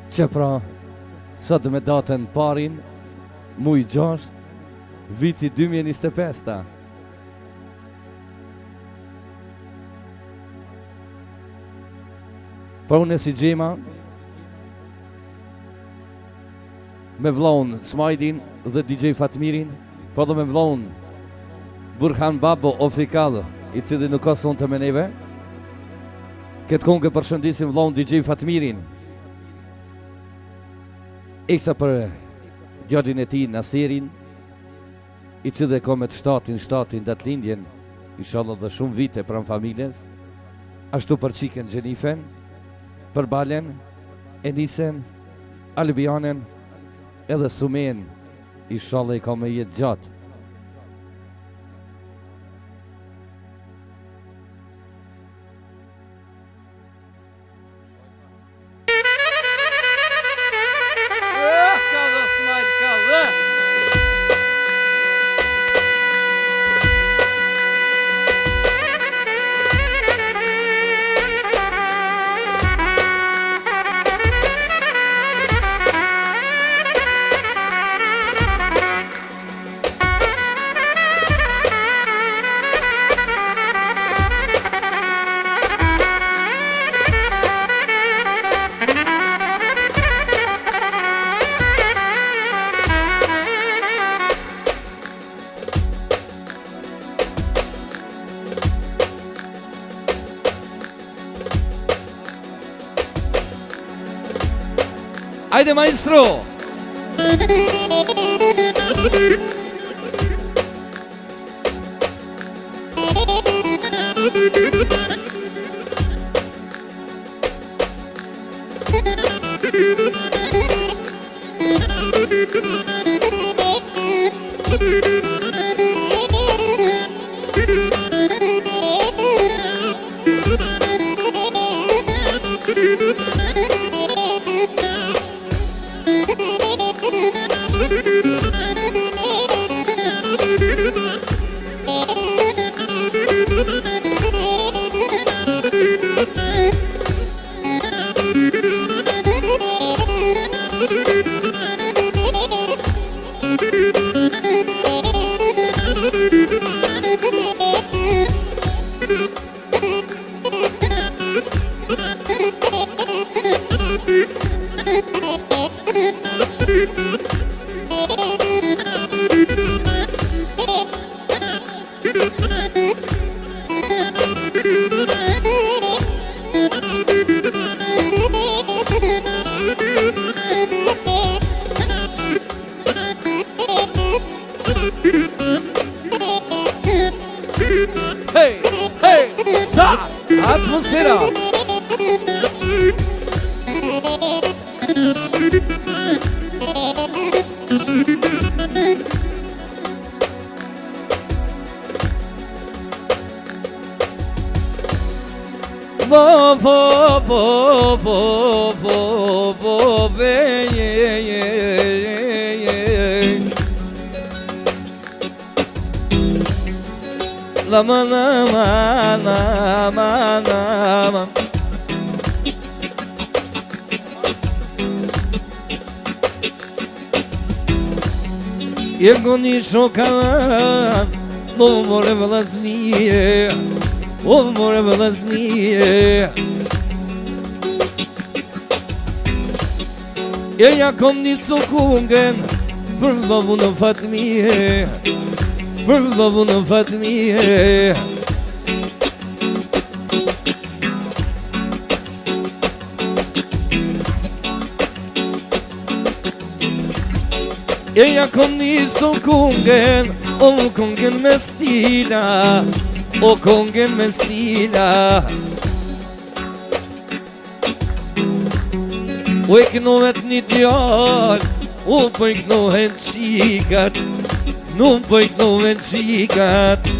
Që pra, sot me datën parin, muj 6, viti 2025. Pra unë si Gjema, me vllon Smajdin dhe DJ Fatmirin, po dhe me vllon Burhan Babo Ofikal, i cili nuk ka sonte me neve. Këtë kongë përshëndesim vllon DJ Fatmirin. Eksa për djallin e ti Nasirin, i cili ka me të shtatin datëlindjen, inshallah dhe shumë vite pranë familjes. Ashtu për qiken Gjenifen, për Balen, Enisen, Albianen, edhe Sumen, inshallah i ka me jetë gjatë. Hajde maestro! Hey, hey, sa, atmosfera. Lama lama lama lama. Jegoni šokalan, ovo more vlaznije, ovo more vlaznije. Ja kom nisu kungen, për vlavun Fatmije, për vlavun Fatmije. Ja kom nisu kungen, o kungen me stila, o kungen me stila. O e kënohet një djallë, o po i kënohet qikat, nuk po i kënohet qikat.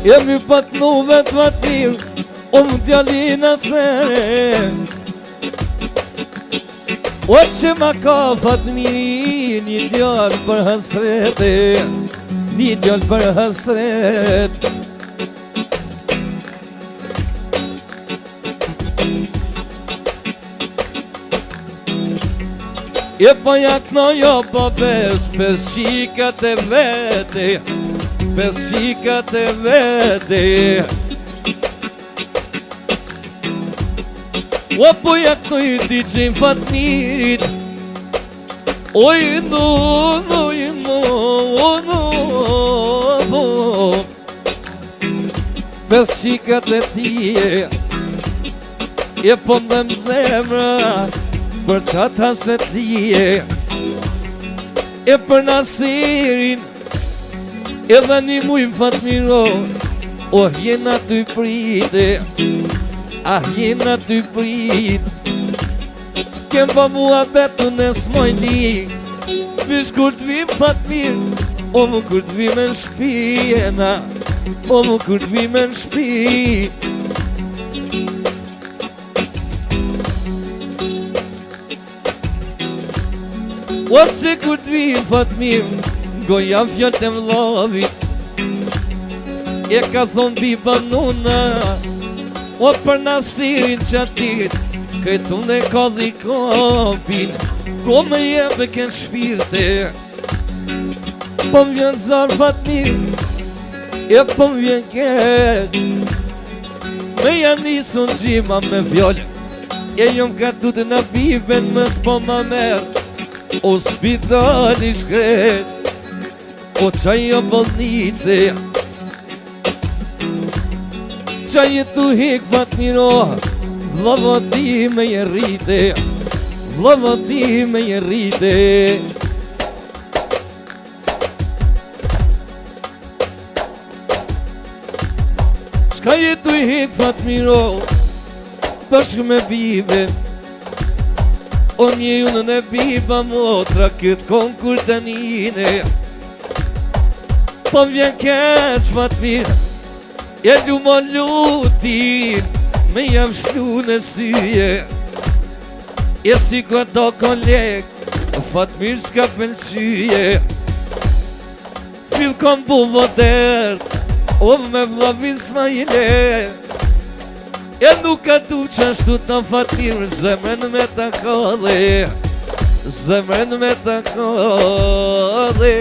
Jemi pat nuvet vatim, o më djallina sere. O që ma ka Fatmiri, një djallë për hasrete, një djallë për hasret. E pa jak no jo pa pes qikat e vete, pes qikat e vete. O po jak no i DJ Fatmirit, oj no, oj no, no. Pes qikat e tije, e po më zemra, për qata se t'lije, e për Nasirin, edhe një mujmë Fatmiro, oh jena t'y prite, ah jena t'y prit, kem pa mua betu në smojni, pish kur t'vim Fatmir, o mu kur t'vim e në shpijena, o mu kur t'vim e në shpij. Ose kur t'vim Fatmir, goja fjallë të vllavit, e ka thonë biba nuna, o për Nasirin qatit, këtu ne ka dhi kapin, ko me jebe kënë shpirte, po m'vjen zar Fatmir, e po m'vjen keq, me janë nisun gjima me fjallë, e jom ka tu të në biben më s'po ma merë, o spitali shkret, o qaj o bolnice, qaj e tu hek Fatmiro, vlava ti me jerite, vlava ti me jerite. Qaj e tu hek Fatmiro, bashkë me bibe, o një unë në biba motra këtë konkur të njine, po vjen keq Fatmir, e lu më lutin, me jam shlu në syje, e si ka do koleg, Fatmir s'ka pëlqyje, fil kom bu vodert, o me vlavin s'majle, e nuk ka du qashtu të Fatmir, zemrën me të kodhe, zemrën me të kodhe.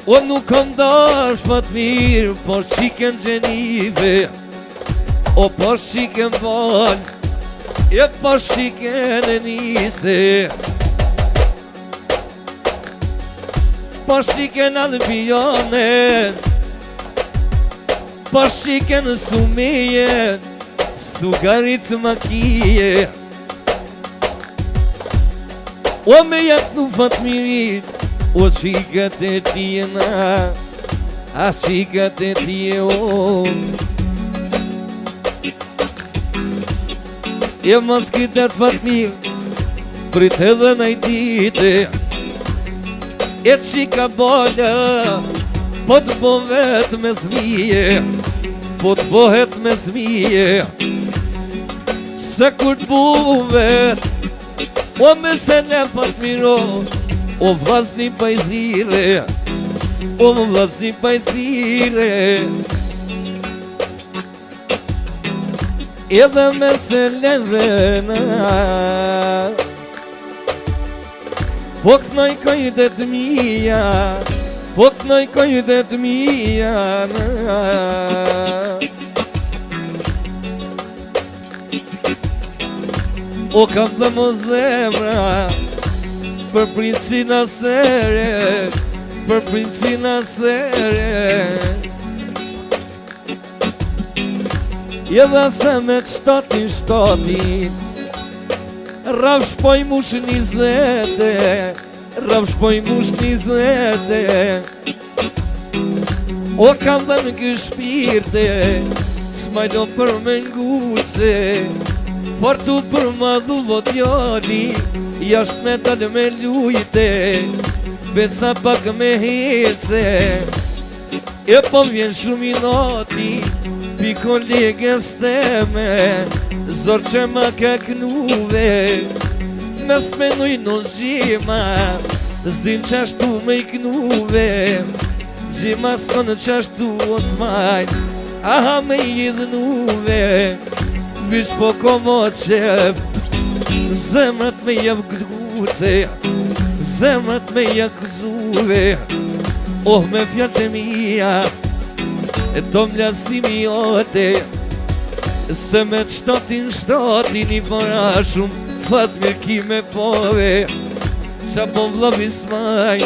O nuk kam dash Fatmir, por shiken gjenive, o por shiken val, e por shiken e nise, por shiken Albionen, por shiken Sumejen, Sugarit Makije. O me jetë në Fatmirit, o qikat e tjena, a qikat e tje o. E mos kitet Fatmir, prit edhe najdite, e qika bolla, po të bohet me thmije, po të bohet me thmije, se kur të buvet, o me se ne Fatmiro, o vlasni pajzire, o vlasni pajzire, edhe me se levena, po kënoj kajdet mija, po kënoj kajdet mija, o kam dhe mo zemra, për princina sere, për princina sere, edhe se me qtatin, rav shpoj mush 20, rav shpoj mush 20, o kam dhe në kë shpirte, s'majdo për me nguse, por tu për ma dhu vodjani, jasht me talë me lujte, besa pak me hece, e po vjen shumë i nati, pi kolegës teme, zor që ma ka knuve, mes menuj në gjima, zdin qashtu me i knuve, Gjimas të në qashtu osmaj, aha me jedhënuve, vish po komo qef, zemrat me jav gduce, zemrat me jakëzuve, oh me fjallët e mija, e to mlasimi jote, se me qëtatin i para shumë, fat mirë ki me pove, qa po vllavi smaj,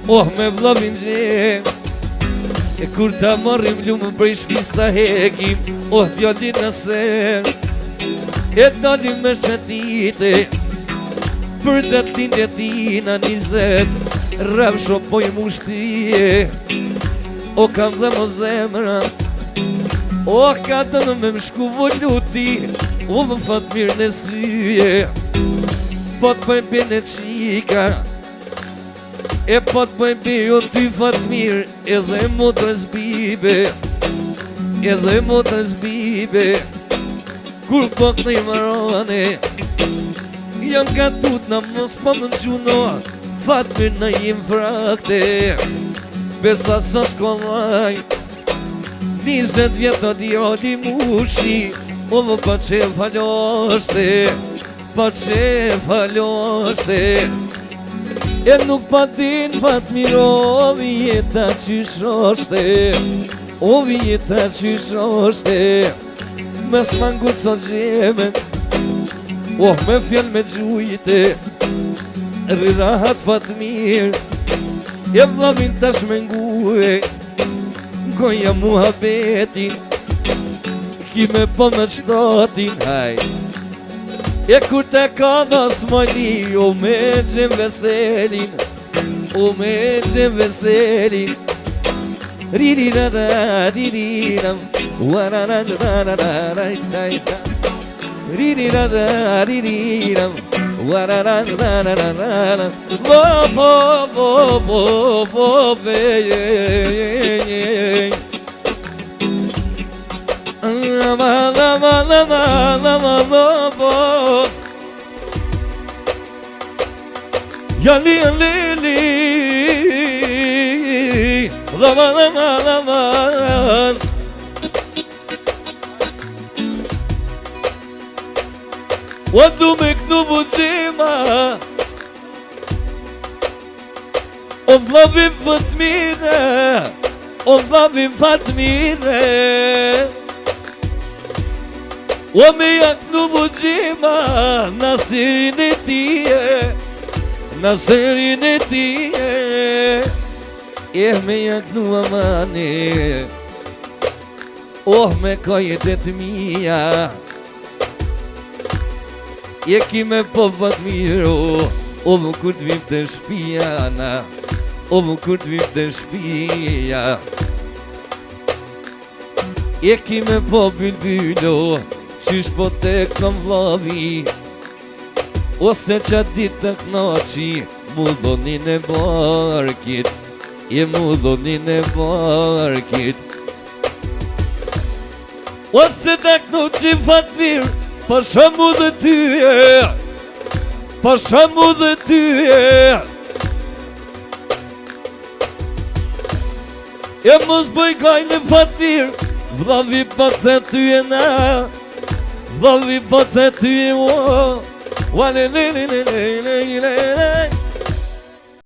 oh me vlavin gjem, e kur ta marrim lumë prej shpis ta hekim, oh djallin në sen, e dalim me shetite, për të t'lindje tina 20, rrëv shopoj mushtije, o kam dhe mo zemra, o ka të në me mshku voluti, o më fat mirë në syje, po t'pojnë për në qika, e po t'pojnë për jo ty fat mirë, edhe motrës bibe, edhe motrës bibe, kur po t'nej marone, jam ka tut në mos po më në gjuno, fat mirë në jim frakte, besa sa shkollaj, 20 vjetë në djali mushi, o më pa që faloshte, pa që faloshte, e nuk pa din fat miro, o vjeta qyshoshte, o vjeta qyshoshte, me s'mangu të gjemen, oh me fjell me gjujte, rirahat fat mirë, e vlavin tash me nguhe, goja muhabetin, ki me po me qëtatin, haj. E kur te ka dhas mojni, o me gjem veselin, o me gjem veselin, ri-ri-ra-ra-ri-ri-ram, wa-ra-ra-ra-ra-ra-ra-ra-ra, ri-ri-ra-ra-ri-ri-ram, wa-ra-ra-ra-ra-ra-ra-ra, vo-vo-vo-vo-ve-ye-ye-ye, la-la-la-la-la-la-la-la-vo, ya-li-ya-li-li, la-la-la-la-la-la. O du me kënu buqima, o vlavim fat mire, o vlavim fat mire, o me jaknu buqima, nasirin e tije, nasirin e tije, e me jaknu amane, oh me kajet e të mija, e ki me po fat miro, o më kur t'vim të shpijana, o më kur t'vim të shpija, e ki me po bilbylo, qysh po te kam vlavi, ose qa dit të knaqi, mu dhonin e barkit, e mu dhonin e barkit, ose te knaqi fat mirë, pa shamu dhe tyje, pa shamu dhe tyje, e mos bëj gajnë fat mirë, vllavi pa të tyje na, vllavi pa të tyje o, wa le le le le le le le le.